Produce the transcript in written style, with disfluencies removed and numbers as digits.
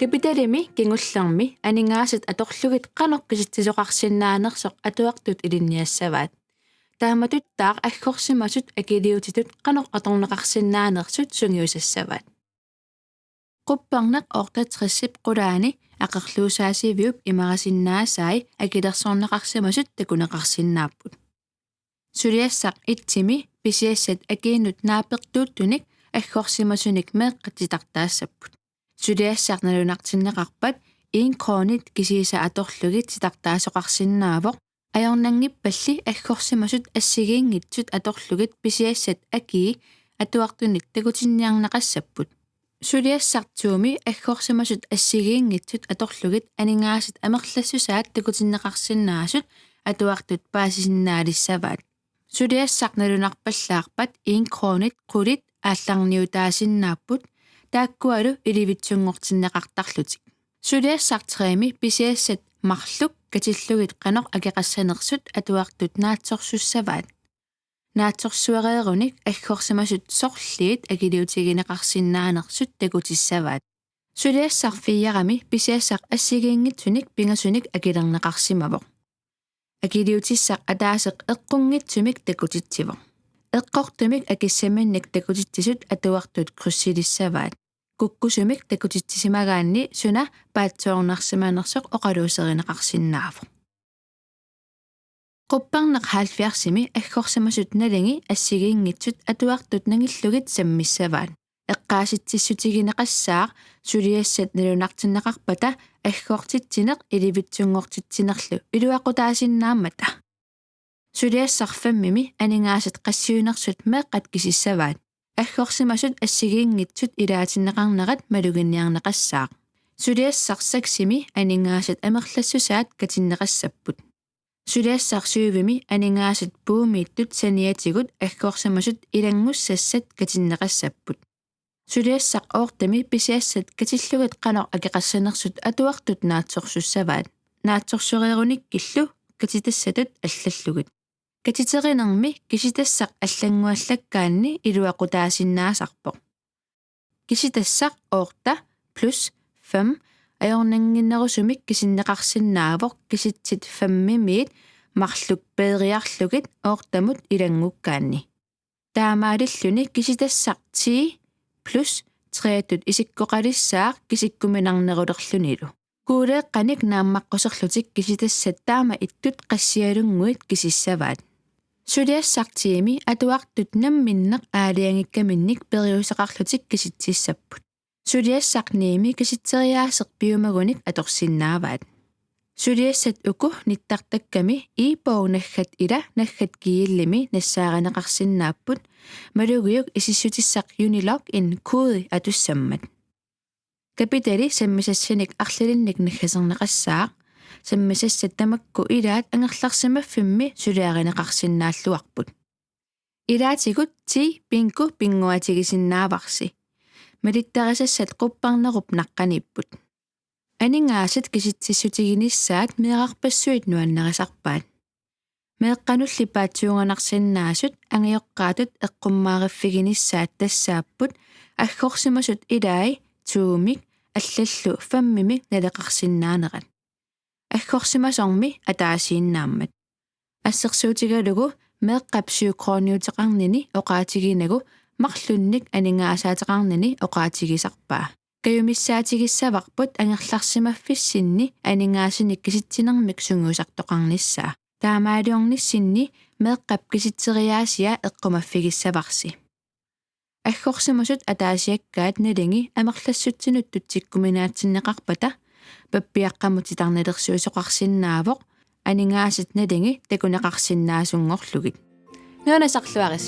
Kapitalimi kingullarmi aningaasat atorlugit qaноq kisittisoqarsinnaanersoq atuartut ilinniassavaat taamatut taaq aggorsimasut akiliutitut qaноq atorneqarsinnaanersut sungiusassavaat qupparnaq ortatrissip qulaani aqerluusaasiviup imarasinnaasai akilersorneqarsimasut takuneqarsinnaapput suliassaq itsimi pisiassat akiinnut naapertuuttunik aggorsimasunik meeqqatitartaassapпут suliassarnalunartinneqarpat iinkroonit kisiisa atorlugit sitartaasoqarsinnaavoq ajornangippalli aggorsimasut assigiinngitsut atorlugit pisiassat akii atuartunik takutinniarnaqassapput suliassartuumi aggorsimasut assigiinngitsut atorlugit aningaasat amerlassusaat takutinneqarsinnaasut atuartut paasisinnaalisavaat suliassarnalunarpallaarpat iinkroonit qulit аалларниутаасиннааппут тааккуалу иливитсунгортиннеқартарлутик сулиассартреами писиассат марлук катиллугит қанеқ акеқассанерсут атуартут наатсорсуссаваат наатсорсуарееруник аггорсимасут сорлиит акилиутигинеқарсиннаанерсут такутиссаваат сулиассарфиярами писиассақ ассигиингитсуник пингасуник акилернеқарсимавоқ акилиутиссақ атаасеқ эққунгитсумик такутитсивоқ эққортумик акиссаминник такутитсисут атуартут круссилиссаваат куккусумик такутитсисимагаанни суна паатсоорнарсиманерсоқ оқалуусеринеқарсиннаавоқ qupparneq 70-ми аггорсимасут наланги ассигиингитсут атуартут нангиллугит саммиссаваат эққааситсиссутигинеқассаа сулиассат налунартиннеқарпата аггортитсинеқ иливитсунгортитсинерлу илуақутаасиннааммата сулиассарфаммими анингаасат qassiunersut meeqqat kisissavaat аггорсимасут ассигиингитсут илаатиннеқарнерат малугинниарнеқассаақ сулиассарсаксими анингаасат амерлассусаат катиннеқассаппут сулиассарсуувими анингаасат пуумииттут саниатигут аггорсимасут илангуссассат катиннеқассаппут сулиассақ оортами писиассат катиллугит қанеқ акеқассанерсут атуартут наатсорсуссаваат наатсорсурееруник киллу катитассатут аллаллугит катитеринерми киситассақ аллангуаллаккаанни илуақутаасиннаасарпоқ киситассақ оорта плюс 5 ajornanginnerusumik kisinneqarsinnaavoq kisitsit 5 marluk peeriarlugit oortamut ilangukkaanni taamaalilluni kisitassaq 10 plus 3 isikkoqalissaaq kisikkuminarnerulerlunilu kuuleeqqanik naammaqqoserlutik kisitassat taama ittut qassialunguit kisissavaat suliassartiimi atuartut namminneq aaliangikkaminnik periuseqarlutik kisitsissapput suliassarniimi kisitteriaaseq piumagunik atorsinnaavaat suliassat uku nittartakkami iipounaggat ila naggat kiillimi nassaaranеқарсиннааппут малугиук исиссутиссақ unilog in koodi atussammat kapitali sammisassinik арлалинник наггасернеқассаақ саммисассат тамакку илаат ангерларсимаффимми сулиаринеқарсинааллуарпут илаатигут ти пинку пингуатигисиннааварси малиттарисассат qupparnerup naqqanipпут анингаасат киситсиссутигинissaат меэқарпассуит нуаннерисарпаат меэққанулли паатсуунганарсиннаасут ангиоққаатут эққуммаариффигинissaат тассааппут аггорсимасут илаи туумик аллаллу фаммимик налеқарсиннаанерат аггорсимасорми атаасииннааммат ассерсуутигалугу меэққапсиукрониутеқарнини оқаатигинагу марлунник анингаасаатеқарнини оқаатигисарпаа каюмиссаатигиссаварпут ангерларсимаффиссинни анингаасиник киситсинермик сунгуусартоқарниссаа таамаалиорниссинни меэққап киситсериаасиа эққумаффигиссаварси аггорсимасут атаасиаккаат наланги амерлассутсинуттут тиккуминаатсиннеқарпата паппиаққамутитарнелерсуусоқарсиннаавоқ анингаасит наланги такунеқарсиннаасунгорлугит нуанасарлуарис